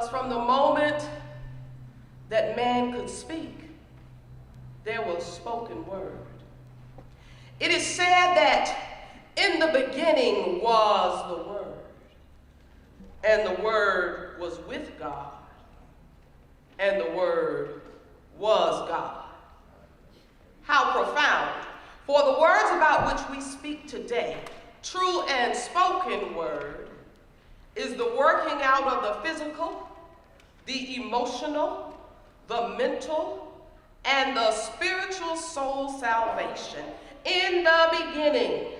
From the moment that man could speak, there was spoken word. It is said that in the beginning was the Word, and the Word was with God, and the Word was God. How profound. For the words about which we speak today, true and spoken word, is the working out of the physical, the emotional, the mental, and the spiritual soul salvation. In the beginning,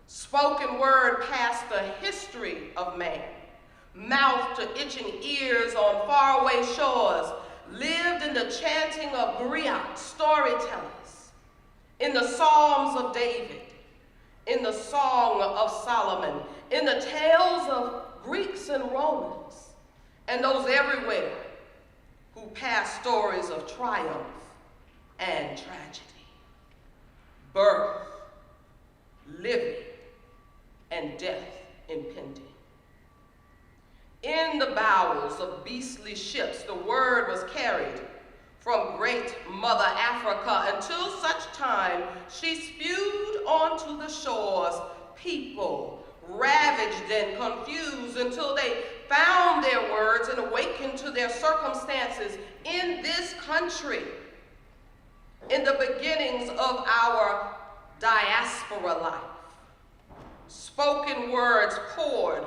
spoken word passed the history of man, mouth to itching ears on faraway shores, lived in the chanting of griot storytellers, in the Psalms of David, in the Song of Solomon, in the tales of Greeks and Romans, and those everywhere who pass stories of triumph and tragedy, birth, living, and death impending. In the bowels of beastly ships, the word was carried from great Mother Africa until such time she spewed onto the shores people ravaged and confused until they found their words and awakened to their circumstances in this country. In the beginnings of our diaspora life, spoken words poured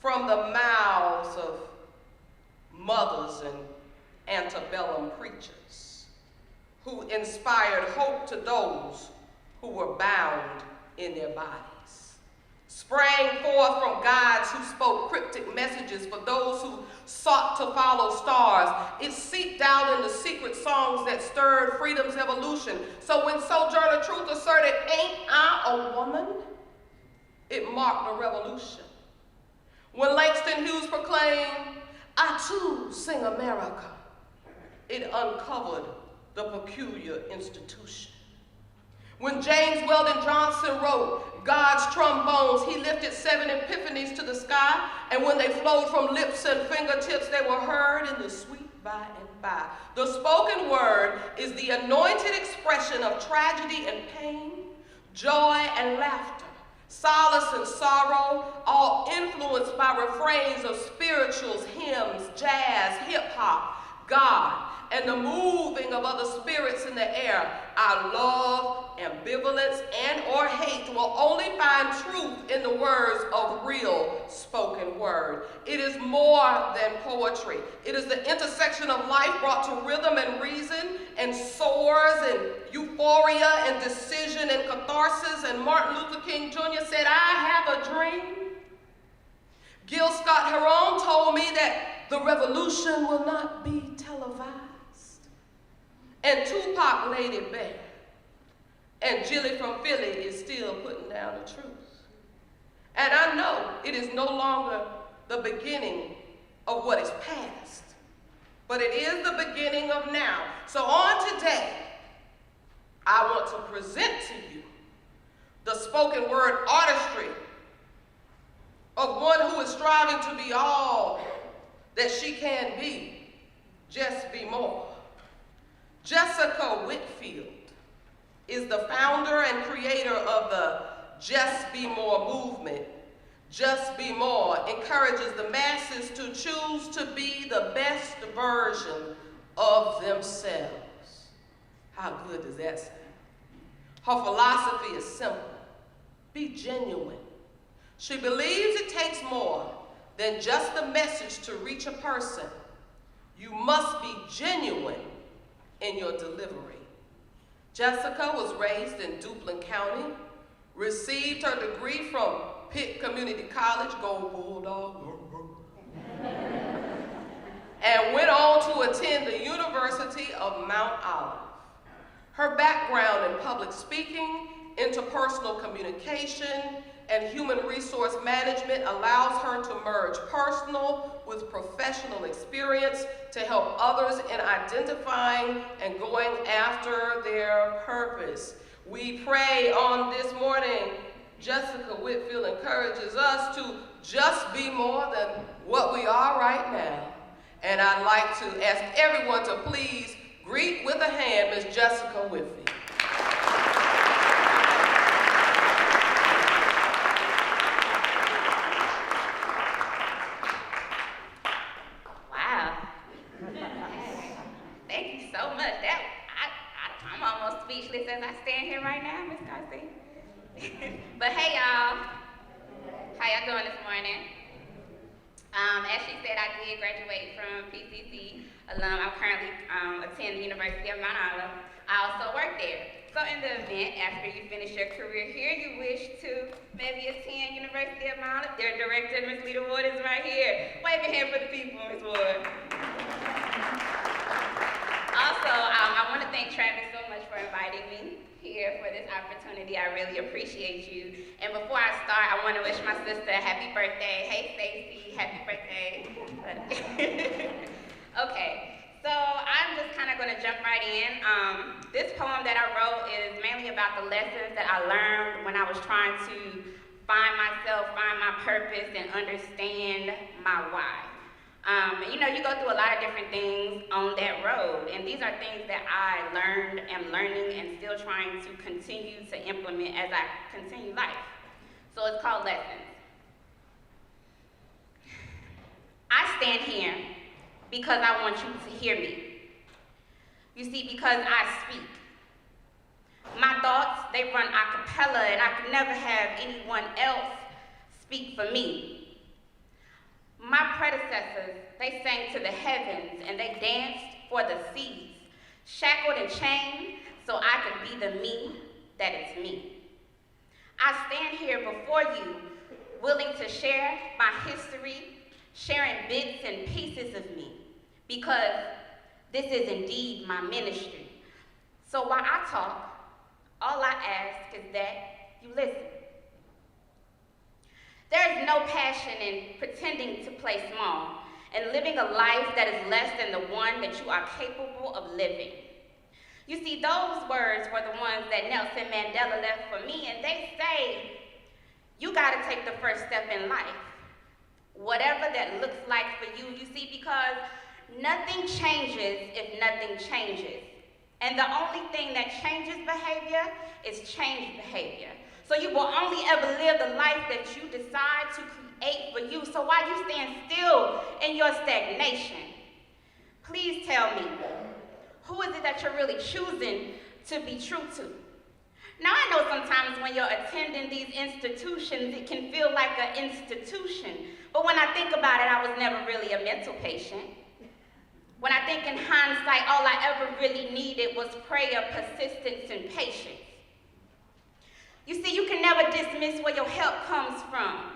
from the mouths of mothers and antebellum preachers who inspired hope to those who were bound in their bodies, sprang forth from guides who spoke cryptic messages for those who sought to follow stars. It seeped out in the secret songs that stirred freedom's evolution. So when Sojourner Truth asserted, "Ain't I a woman?" it marked a revolution. When Langston Hughes proclaimed, "I too sing America," it uncovered the peculiar institution. When James Weldon Johnson wrote, "God's trombones, he lifted 7 epiphanies to the sky, and when they flowed from lips and fingertips, they were heard in the sweet by and by." The spoken word is the anointed expression of tragedy and pain, joy and laughter, solace and sorrow, all influenced by refrains of spirituals, hymns, jazz, hip-hop, God, and the moving of other spirits in the air. Our love, ambivalence, and or hate will only find truth in the words of real spoken word. It is more than poetry. It is the intersection of life brought to rhythm and reason, and soars and euphoria and decision and catharsis. And Martin Luther King Jr. said, "I have a dream." Gil Scott-Heron told me that the revolution will not be televised. And Tupac laid it bare. And Jilly from Philly is still putting down the truth. And I know it is no longer the beginning of what is past, but it is the beginning of now. So on today, I want to present to you the spoken word artistry of one who is striving to be all that she can be, just be more. Jessica Whitfield is the founder and creator of the Just Be More movement. Just Be More encourages the masses to choose to be the best version of themselves. How good does that sound? Her philosophy is simple: be genuine. She believes it takes more than just a message to reach a person. You must be genuine in your delivery. Jessica was raised in Duplin County, received her degree from Pitt Community College, go Bulldog, and went on to attend the University of Mount Olive. Her background in public speaking, interpersonal communication, and human resource management allows her to merge personal with professional experience to help others in identifying and going after their purpose. We pray on this morning, Jessica Whitfield encourages us to just be more than what we are right now. And I'd like to ask everyone to please greet with a hand Ms. Jessica Whitfield. Wow. Thank you so much. I'm almost speechless as I stand here right now, Miss Darcy. But hey, y'all. How y'all doing this morning? As she said, I did graduate from PCC alum. I'm currently attending the University of Mount Olive. I also work there. So in the event, after you finish your career here, you wish to maybe attend University of Mount Olive, their director, Ms. Lita Ward, is right here. Wave your hand for the people, Ms. Ward. Also, I want to thank Travis so much for inviting me here for this opportunity. I really appreciate you. And before I start, I want to wish my sister a happy birthday. Hey, Stacy, happy birthday. Okay, so I'm just kind of going to jump right in. This poem that I wrote is mainly about the lessons that I learned when I was trying to find myself, find my purpose, and understand my why. You know, you go through a lot of different things on that road, and these are things that I learned, am learning, and still trying to continue to implement as I continue life. So it's called lessons. I stand here because I want you to hear me. You see, because I speak. My thoughts, they run a cappella, and I could never have anyone else speak for me. My predecessors, they sang to the heavens and they danced for the seas, shackled and chained so I could be the me that is me. I stand here before you, willing to share my history, sharing bits and pieces of me, because this is indeed my ministry. So while I talk, all I ask is that you listen. There is no passion in pretending to play small and living a life that is less than the one that you are capable of living. You see, those words were the ones that Nelson Mandela left for me, and they say, you gotta take the first step in life, whatever that looks like for you, you see, because nothing changes if nothing changes. And the only thing that changes behavior is change behavior. So you will only ever live the life that you decide to create for you. So while you stand still in your stagnation, please tell me, who is it that you're really choosing to be true to? Now I know sometimes when you're attending these institutions, it can feel like an institution. But when I think about it, I was never really a mental patient. When I think in hindsight, all I ever really needed was prayer, persistence, and patience. You see, you can never dismiss where your help comes from.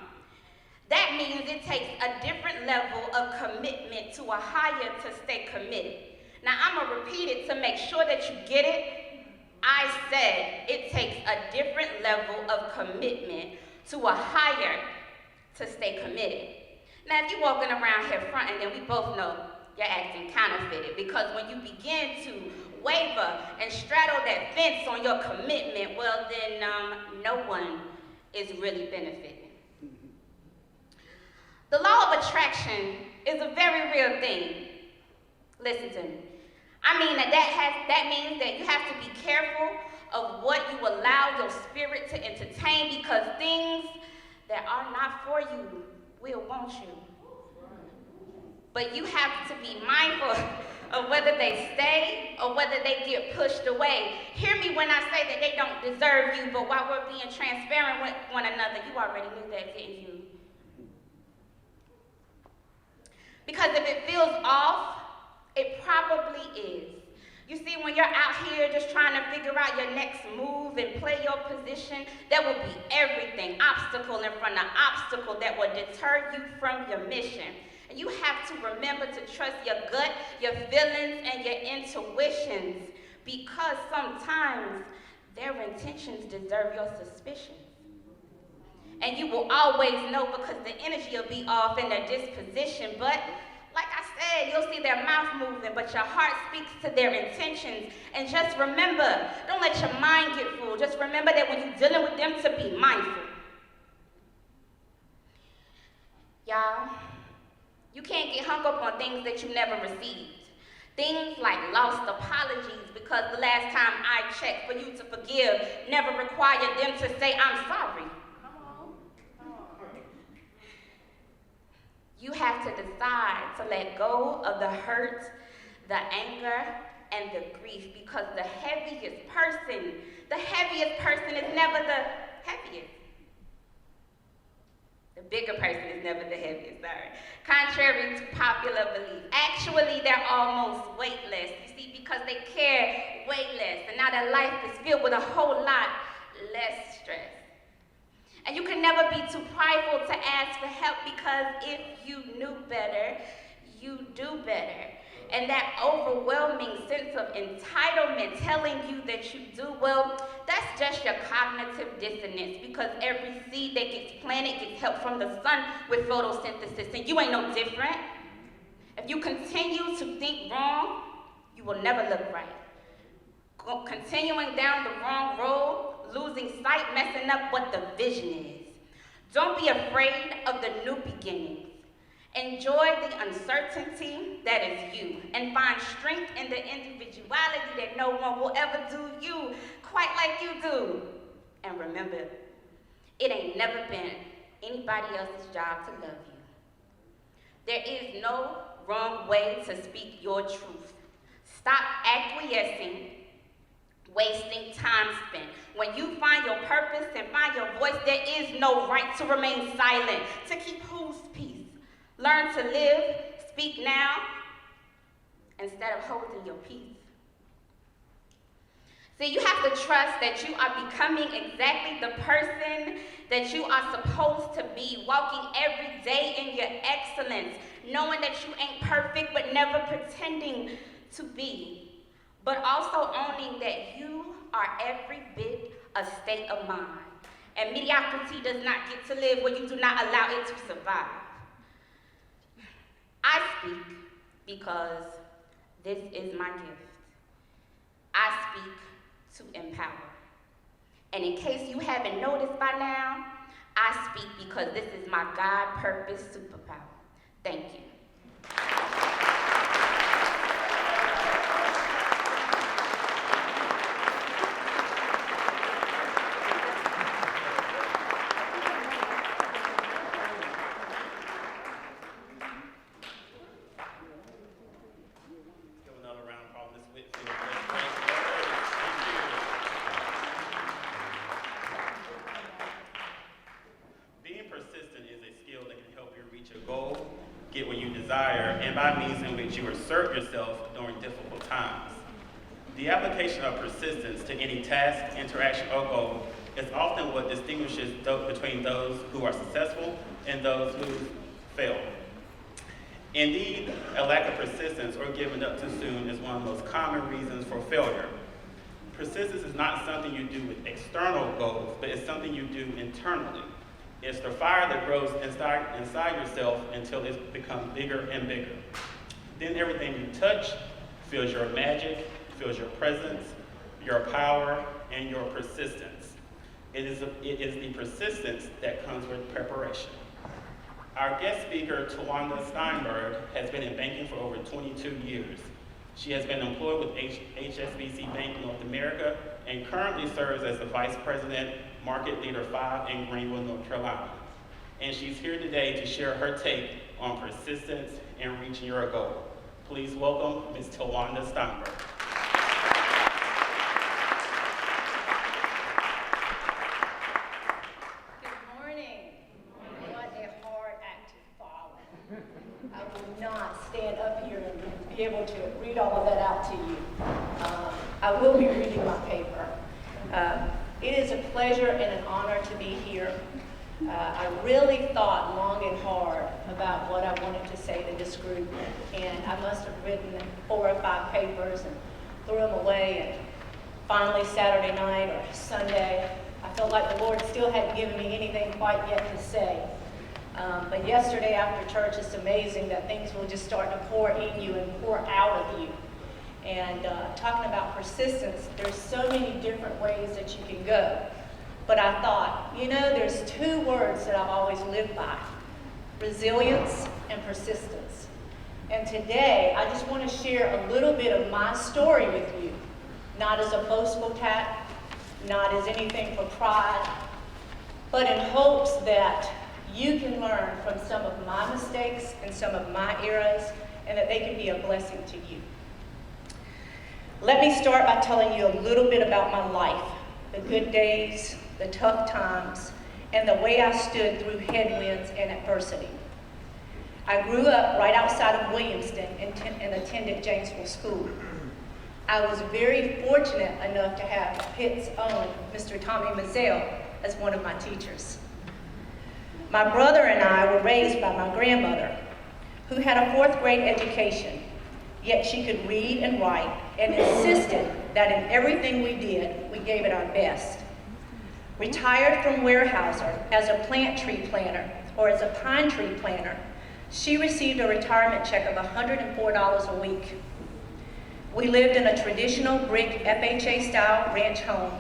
That means it takes a different level of commitment to a higher to stay committed. Now, I'm going to repeat it to make sure that you get it. I said it takes a different level of commitment to a higher to stay committed. Now, if you're walking around here fronting, then we both know you're acting counterfeited, because when you begin to waver and straddle that fence on your commitment, well then no one is really benefiting. The law of attraction is a very real thing. Listen to me. I mean that means that you have to be careful of what you allow your spirit to entertain, because things that are not for you will want you. But you have to be mindful of whether they stay or whether they get pushed away. Hear me when I say that they don't deserve you, but while we're being transparent with one another, you already knew that, didn't you? Because if it feels off, it probably is. You see, when you're out here just trying to figure out your next move and play your position, there will be everything, obstacle in front of obstacle that will deter you from your mission. And you have to remember to trust your gut, your feelings, and your intuitions, because sometimes their intentions deserve your suspicion. And you will always know, because the energy will be off in their disposition. But like I said, you'll see their mouth moving, but your heart speaks to their intentions. And just remember, don't let your mind get fooled. Just remember that when you're dealing with them, to be mindful. Y'all, You can't get hung up on things that you never received. Things like lost apologies because the last time I checked for you to forgive never required them to say, I'm sorry. You have to decide to let go of the hurt, the anger, and the grief, because the heaviest person is never the heaviest. The bigger person is never the heaviest, sorry. Contrary to popular belief. Actually, they're almost weightless. You see, because they carry weightless, and now their life is filled with a whole lot less stress. And you can never be too prideful to ask for help, because if you knew better, you do better. And that overwhelming sense of entitlement telling you that you do well, that's just your cognitive dissonance, because every seed that gets planted gets help from the sun with photosynthesis, and you ain't no different. If you continue to think wrong, you will never look right. Continuing down the wrong road, losing sight, messing up what the vision is. Don't be afraid of the new beginnings. Enjoy the uncertainty that is you, and find strength in the individuality that no one will ever do you quite like you do. And remember, it ain't never been anybody else's job to love you. There is no wrong way to speak your truth. Stop acquiescing, wasting time spent. When you find your purpose and find your voice, there is no right to remain silent. To keep whose peace? Learn to live, speak now, instead of holding your peace. See, you have to trust that you are becoming exactly the person that you are supposed to be, walking every day in your excellence, knowing that you ain't perfect, but never pretending to be, but also owning that you are every bit a state of mind. And mediocrity does not get to live where you do not allow it to survive. I speak because this is my gift. I speak to empower. And in case you haven't noticed by now, I speak because this is my God-purpose superpower. Thank you. Get what you desire, and by means in which you assert yourself during difficult times. The application of persistence to any task, interaction, or goal is often what distinguishes between those who are successful and those who fail. Indeed, a lack of persistence or giving up too soon is one of the most common reasons for failure. Persistence is not something you do with external goals, but it's something you do internally. It's the fire that grows inside yourself until it becomes bigger and bigger. Then everything you touch feels your magic, feels your presence, your power, and your persistence. It is the persistence that comes with preparation. Our guest speaker, Tawanda Steinberg, has been in banking for over 22 years. She has been employed with HSBC Bank North America and currently serves as the Vice President, Market Leader 5 in Greenville, North Carolina. And she's here today to share her take on persistence and reaching your goal. Please welcome Ms. Tawanda Steinberg. Good morning. What a hard act to follow. I will not stand up here and be able to read all of that out to you. I will be reading my paper. It is a pleasure and an honor to be here. I really thought long and hard about what I wanted to say to this group, and I must have written 4 or 5 papers and threw them away, and finally Saturday night or Sunday, I felt like the Lord still hadn't given me anything quite yet to say. But yesterday after church, it's amazing that things will just start to pour in you and pour out of you. And talking about persistence, there's so many different ways that you can go. But I thought, there's 2 words that I've always lived by: resilience and persistence. And today, I just want to share a little bit of my story with you, not as a boastful tack, not as anything for pride, but in hopes that you can learn from some of my mistakes and some of my errors, and that they can be a blessing to you. Let me start by telling you a little bit about my life, the good days, the tough times, and the way I stood through headwinds and adversity. I grew up right outside of Williamston and attended Janesville School. I was very fortunate enough to have Pitt's own Mr. Tommy Mazzell as one of my teachers. My brother and I were raised by my grandmother, who had a 4th grade education, yet she could read and write and insisted that in everything we did, we gave it our best. Retired from Weyerhaeuser as a plant tree planter or as a pine tree planter, she received a retirement check of $104 a week. We lived in a traditional brick FHA-style ranch home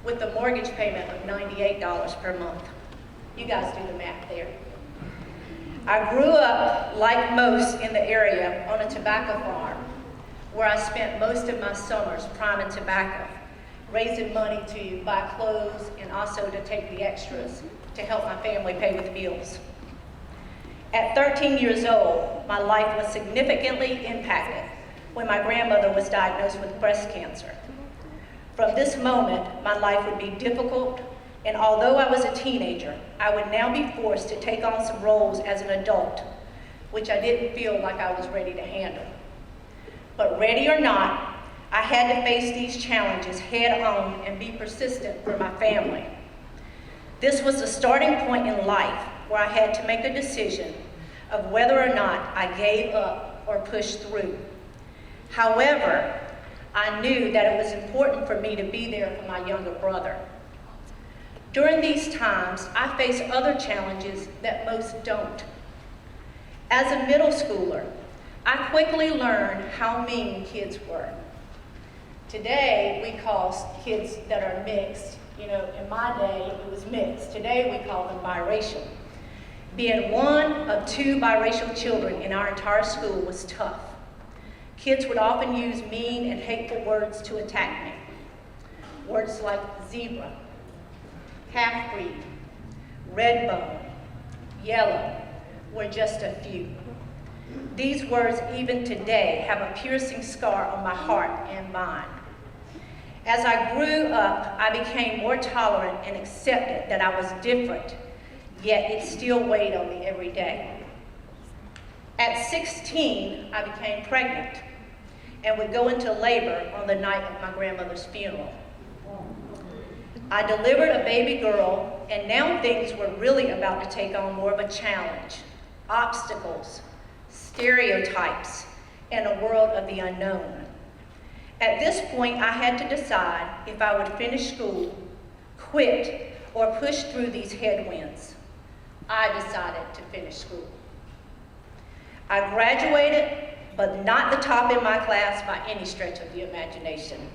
with a mortgage payment of $98 per month. You guys do the math there. I grew up, like most in the area, on a tobacco farm, where I spent most of my summers priming tobacco, raising money to buy clothes and also to take the extras to help my family pay with bills. At 13 years old, my life was significantly impacted when my grandmother was diagnosed with breast cancer. From this moment, my life would be difficult, and although I was a teenager, I would now be forced to take on some roles as an adult, which I didn't feel like I was ready to handle. But ready or not, I had to face these challenges head on and be persistent for my family. This was the starting point in life where I had to make a decision of whether or not I gave up or pushed through. However, I knew that it was important for me to be there for my younger brother. During these times, I faced other challenges that most don't. As a middle schooler, I quickly learned how mean kids were. Today, we call kids that are mixed, in my day, it was mixed. Today, we call them biracial. Being one of 2 biracial children in our entire school was tough. Kids would often use mean and hateful words to attack me. Words like zebra, half-breed, red bone, yellow were just a few. These words, even today, have a piercing scar on my heart and mind. As I grew up, I became more tolerant and accepted that I was different, yet it still weighed on me every day. At 16, I became pregnant and would go into labor on the night of my grandmother's funeral. I delivered a baby girl, and now things were really about to take on more of a challenge, obstacles, stereotypes, and a world of the unknown. At this point, I had to decide if I would finish school, quit, or push through these headwinds. I decided to finish school. I graduated, but not the top in my class by any stretch of the imagination.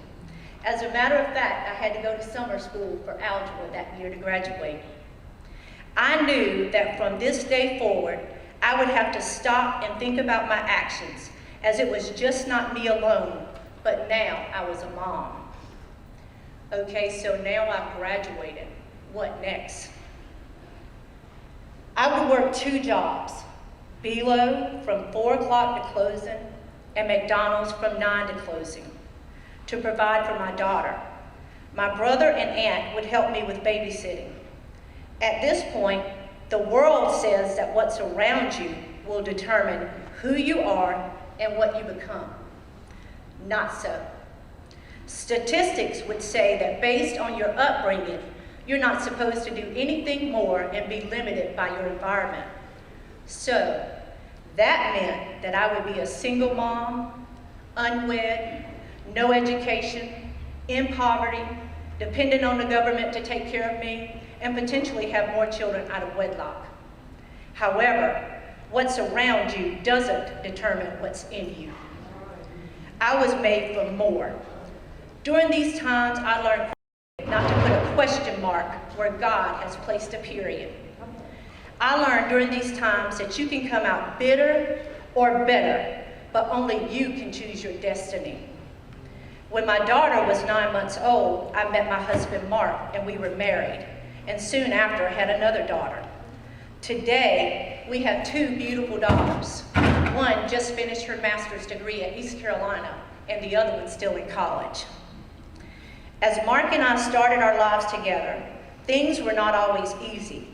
As a matter of fact, I had to go to summer school for algebra that year to graduate. I knew that from this day forward, I would have to stop and think about my actions, as it was just not me alone, but now I was a mom. Okay, so now I've graduated. What next? I would work 2 jobs, Belo from 4 o'clock to closing, and McDonald's from 9 to closing, to provide for my daughter. My brother and aunt would help me with babysitting. At this point, the world says that what's around you will determine who you are and what you become. Not so. Statistics would say that based on your upbringing, you're not supposed to do anything more and be limited by your environment. So, that meant that I would be a single mom, unwed, no education, in poverty, dependent on the government to take care of me, and potentially have more children out of wedlock. However, what's around you doesn't determine what's in you. I was made for more. During these times, I learned not to put a question mark where God has placed a period. I learned during these times that you can come out bitter, or better, but only you can choose your destiny. When my daughter was 9 months old, I met my husband Mark, and we were married, and soon after had another daughter. Today, we have 2 beautiful daughters. One just finished her master's degree at East Carolina, and the other one's still in college. As Mark and I started our lives together, things were not always easy.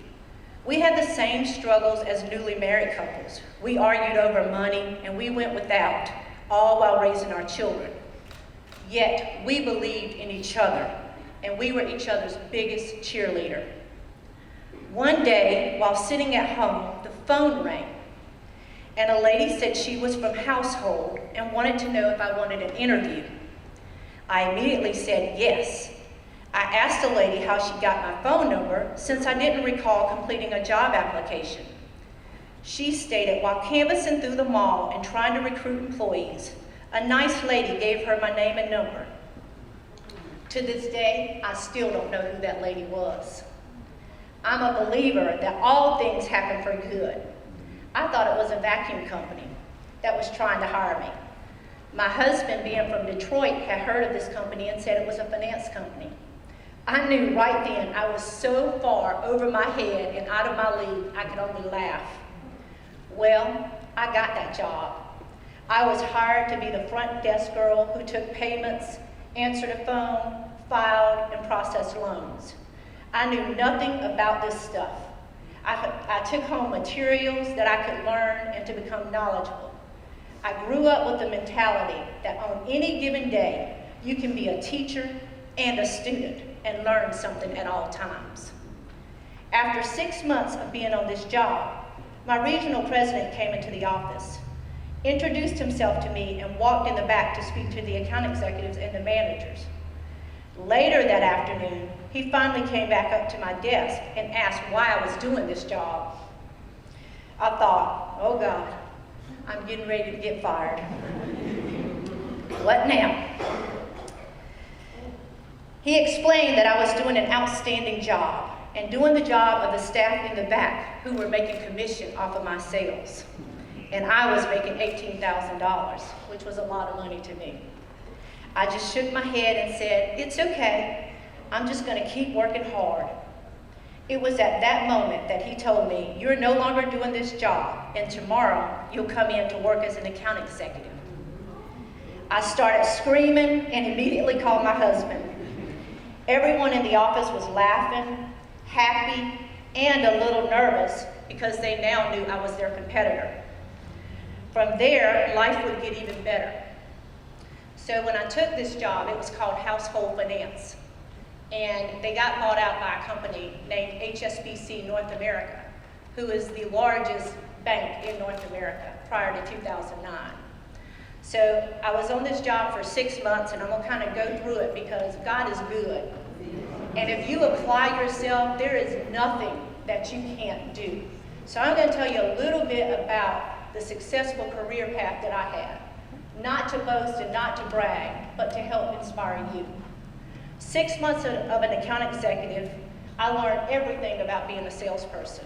We had the same struggles as newly married couples. We argued over money, and we went without, all while raising our children. Yet, we believed in each other, and we were each other's biggest cheerleader. One day, while sitting at home, the phone rang, and a lady said she was from Household and wanted to know if I wanted an interview. I immediately said yes. I asked the lady how she got my phone number since I didn't recall completing a job application. She stated while canvassing through the mall and trying to recruit employees, a nice lady gave her my name and number. To this day, I still don't know who that lady was. I'm a believer that all things happen for good. I thought it was a vacuum company that was trying to hire me. My husband, being from Detroit, had heard of this company and said it was a finance company. I knew right then I was so far over my head and out of my league, I could only laugh. Well, I got that job. I was hired to be the front desk girl who took payments, answered a phone, filed, and processed loans. I knew nothing about this stuff. I took home materials that I could learn and to become knowledgeable. I grew up with the mentality that on any given day, you can be a teacher and a student and learn something at all times. After 6 months of being on this job, my regional president came into the office, introduced himself to me, and walked in the back to speak to the account executives and the managers. Later that afternoon, he finally came back up to my desk and asked why I was doing this job. I thought, oh God, I'm getting ready to get fired. What now? He explained that I was doing an outstanding job and doing the job of the staff in the back who were making commission off of my sales. And I was making $18,000, which was a lot of money to me. I just shook my head and said, it's okay, I'm just gonna keep working hard. It was at that moment that he told me, you're no longer doing this job, and tomorrow you'll come in to work as an account executive. I started screaming and immediately called my husband. Everyone in the office was laughing, happy, and a little nervous because they now knew I was their competitor. From there, life would get even better. So when I took this job, it was called Household Finance. And they got bought out by a company named HSBC North America, who is the largest bank in North America prior to 2009. So I was on this job for 6 months, and I'm gonna kind of go through it because God is good. And if you apply yourself, there is nothing that you can't do. So I'm gonna tell you a little bit about the successful career path that I had. Not to boast and not to brag, but to help inspire you. 6 months of an account executive, I learned everything about being a salesperson.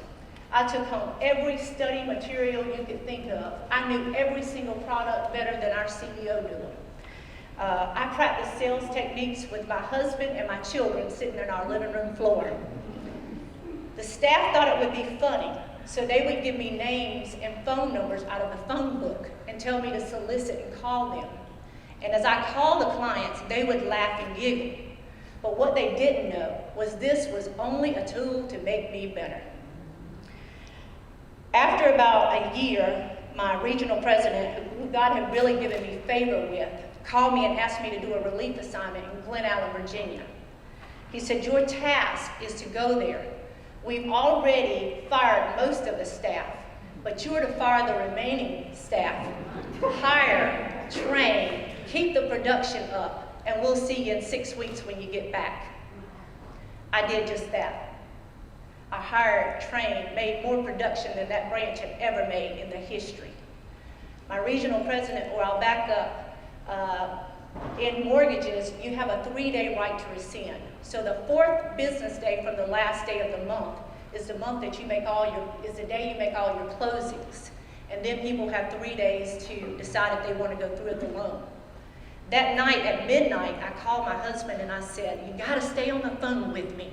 I took home every study material you could think of. I knew every single product better than our CEO knew them. I practiced sales techniques with my husband and my children sitting on our living room floor. The staff thought it would be funny, so they would give me names and phone numbers out of the phone book and tell me to solicit and call them. And as I called the clients, they would laugh and giggle. But what they didn't know was this was only a tool to make me better. After about a year, my regional president, who God had really given me favor with, called me and asked me to do a relief assignment in Glen Allen, Virginia. He said, your task is to go there. We've already fired most of the staff, but you're to fire the remaining staff. Hire, train, keep the production up, and we'll see you in 6 weeks when you get back. I did just that. I hired, trained, made more production than that branch had ever made in the history. My regional president, or I'll back up, in mortgages, you have a 3-day right to rescind. So the 4th business day from the last day of the month is the month that you make is the day you make all your closings. And then people have 3 days to decide if they want to go through with the loan. That night at midnight, I called my husband and I said, "You got to stay on the phone with me.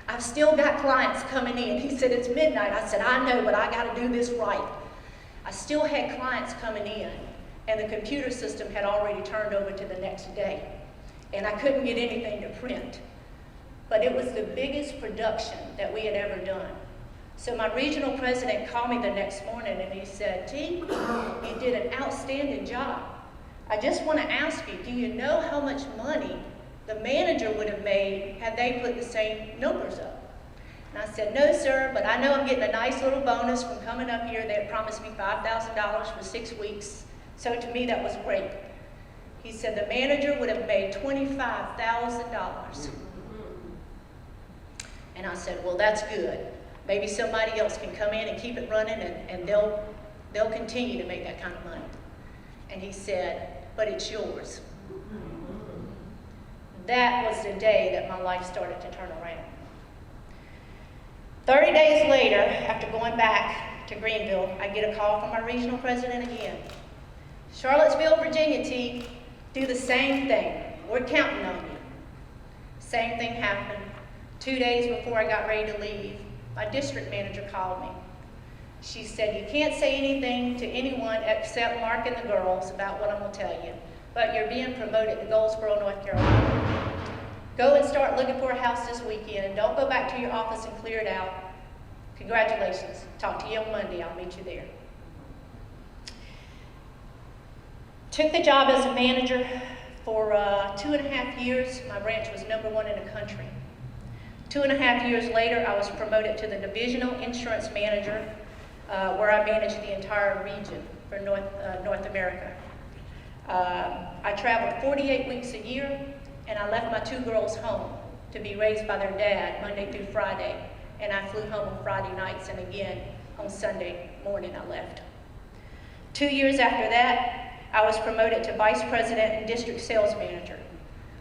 I've still got clients coming in." He said, "It's midnight." I said, "I know, but I got to do this right." I still had clients coming in, and the computer system had already turned over to the next day, and I couldn't get anything to print. But it was the biggest production that we had ever done. So my regional president called me the next morning and he said, "T, you did an outstanding job. I just want to ask you, do you know how much money the manager would have made had they put the same numbers up?" And I said, "No, sir, but I know I'm getting a nice little bonus from coming up here. They had promised me $5,000 for 6 weeks. So to me, that was great." He said the manager would have made $25,000. And I said, "Well, that's good. Maybe somebody else can come in and keep it running and they'll continue to make that kind of money." And he said, "But it's yours." That was the day that my life started to turn around. 30 days later, after going back to Greenville, I get a call from my regional president again. "Charlottesville, Virginia, T, do the same thing. We're counting on you." Same thing happened. 2 days before I got ready to leave, my district manager called me. She said, "You can't say anything to anyone except Mark and the girls about what I'm going to tell you, but you're being promoted to Goldsboro, North Carolina. Go and start looking for a house this weekend. Don't go back to your office and clear it out. Congratulations. Talk to you on Monday. I'll meet you there." Took the job as a manager for 2.5 years. My branch was #1 in the country. 2.5 years later, I was promoted to the divisional insurance manager, where I managed the entire region for North America. I traveled 48 weeks a year, and I left my 2 girls home to be raised by their dad Monday through Friday, and I flew home on Friday nights, and again on Sunday morning I left. 2 years after that, I was promoted to vice president and district sales manager,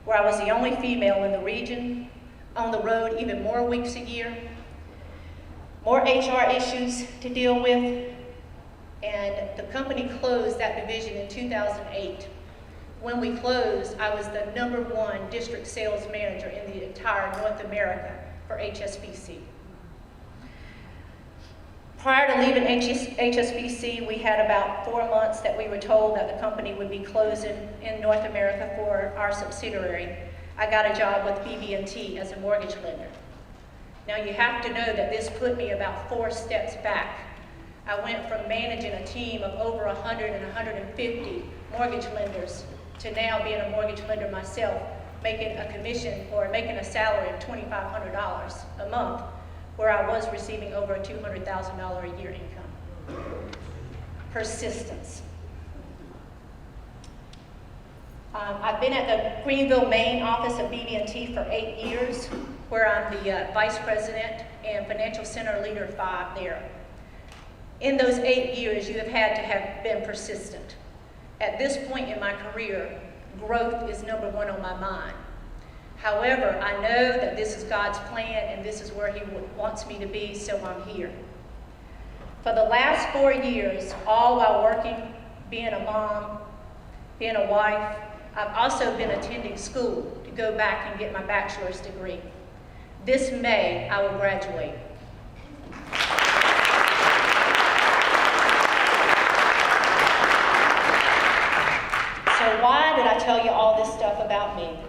where I was the only female in the region, on the road even more weeks a year, more HR issues to deal with, and the company closed that division in 2008. When we closed, I was the #1 district sales manager in the entire North America for HSBC. Prior to leaving HSBC, we had about 4 months that we were told that the company would be closing in North America for our subsidiary. I got a job with BB&T as a mortgage lender. Now you have to know that this put me about 4 steps back. I went from managing a team of over 100 and 150 mortgage lenders to now being a mortgage lender myself, making a commission or making a salary of $2,500 a month, where I was receiving over a $200,000 a year income. Persistence. I've been at the Greenville, Maine office of BB&T for 8 years, where I'm the vice president and financial center leader 5 there. In those 8 years, you have had to have been persistent. At this point in my career, growth is #1 on my mind. However, I know that this is God's plan and this is where He wants me to be, so I'm here. For the last 4 years, all while working, being a mom, being a wife, I've also been attending school to go back and get my bachelor's degree. This May, I will graduate. So why did I tell you all this stuff about me?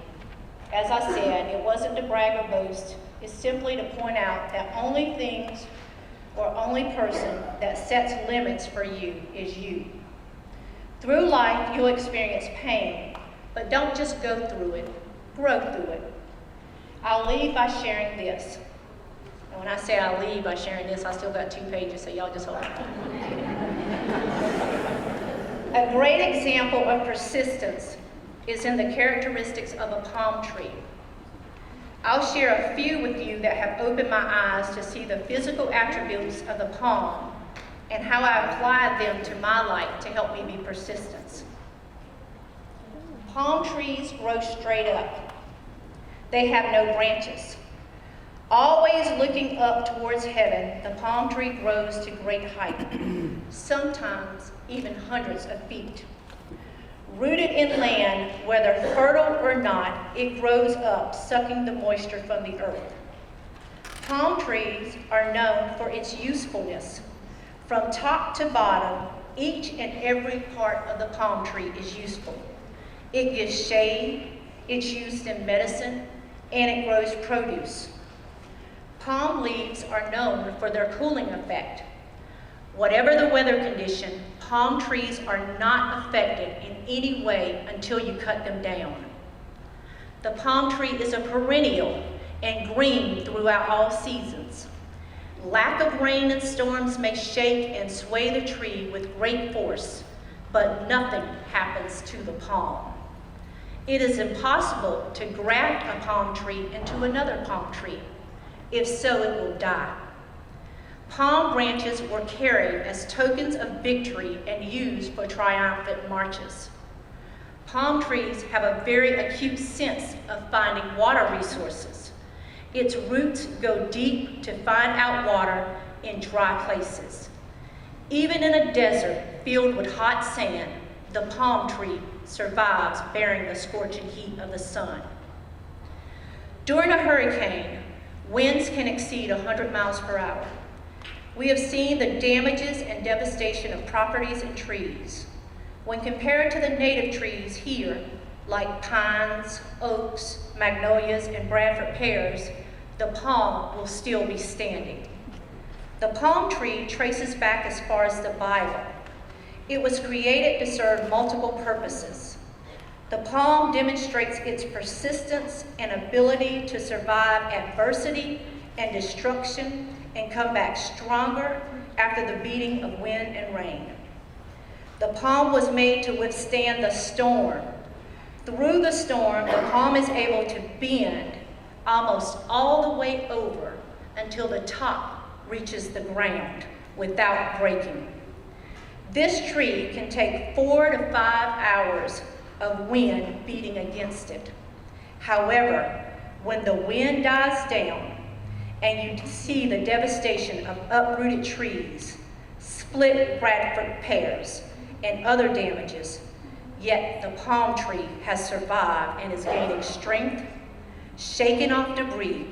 As I said, it wasn't to brag or boast. It's simply to point out that only things or only person that sets limits for you is you. Through life, you'll experience pain, but don't just go through it, grow through it. I'll leave by sharing this. And when I say I'll leave by sharing this, I still got 2 pages, so y'all just hold on. A great example of persistence is in the characteristics of a palm tree. I'll share a few with you that have opened my eyes to see the physical attributes of the palm and how I applied them to my life to help me be persistent. Palm trees grow straight up. They have no branches. Always looking up towards heaven, the palm tree grows to great height, sometimes even hundreds of feet. Rooted in land, whether fertile or not, it grows up, sucking the moisture from the earth. Palm trees are known for its usefulness. From top to bottom, each and every part of the palm tree is useful. It gives shade, it's used in medicine, and it grows produce. Palm leaves are known for their cooling effect. Whatever the weather condition, palm trees are not affected in any way until you cut them down. The palm tree is a perennial and green throughout all seasons. Lack of rain and storms may shake and sway the tree with great force, but nothing happens to the palm. It is impossible to graft a palm tree into another palm tree. If so, it will die. Palm branches were carried as tokens of victory and used for triumphant marches. Palm trees have a very acute sense of finding water resources. Its roots go deep to find out water in dry places. Even in a desert filled with hot sand, the palm tree survives bearing the scorching heat of the sun. During a hurricane, winds can exceed 100 miles per hour. We have seen the damages and devastation of properties and trees. When compared to the native trees here, like pines, oaks, magnolias, and Bradford pears, the palm will still be standing. The palm tree traces back as far as the Bible. It was created to serve multiple purposes. The palm demonstrates its persistence and ability to survive adversity and destruction and come back stronger after the beating of wind and rain. The palm was made to withstand the storm. Through the storm, the palm is able to bend almost all the way over until the top reaches the ground without breaking. This tree can take 4 to 5 hours of wind beating against it. However, when the wind dies down and you see the devastation of uprooted trees, split Bradford pears, and other damages, yet the palm tree has survived and is gaining strength, shaking off debris.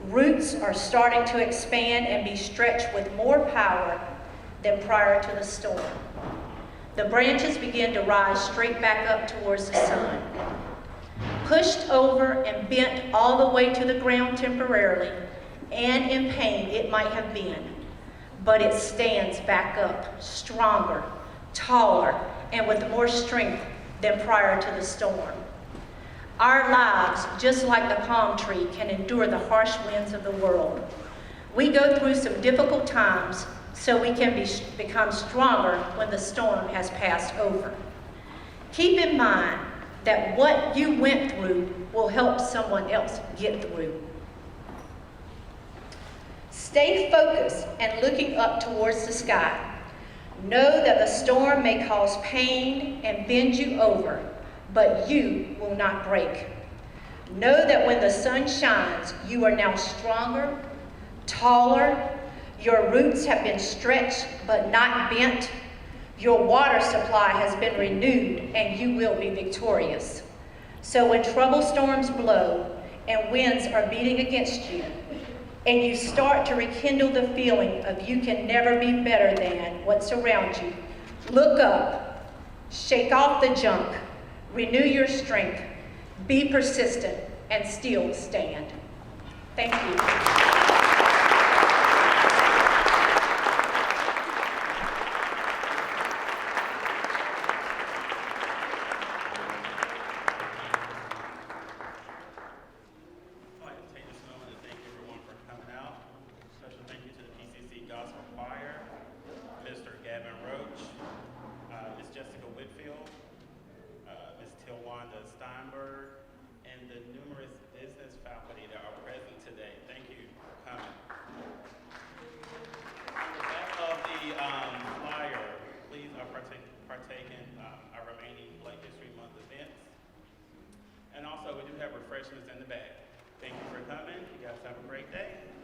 Roots are starting to expand and be stretched with more power than prior to the storm. The branches begin to rise straight back up towards the sun. Pushed over and bent all the way to the ground temporarily, and in pain it might have been, but it stands back up, stronger, taller, and with more strength than prior to the storm. Our lives, just like the palm tree, can endure the harsh winds of the world. We go through some difficult times so we can become stronger when the storm has passed over. Keep in mind that what you went through will help someone else get through. Stay focused and looking up towards the sky. Know that the storm may cause pain and bend you over, but you will not break. Know that when the sun shines, you are now stronger, taller, your roots have been stretched but not bent, your water supply has been renewed, and you will be victorious. So when trouble storms blow and winds are beating against you, and you start to rekindle the feeling of you can never be better than what's around you, look up, shake off the junk, renew your strength, be persistent, and still stand. Thank you. And also, we do have refreshments in the back. Thank you. for coming. You guys have a great day.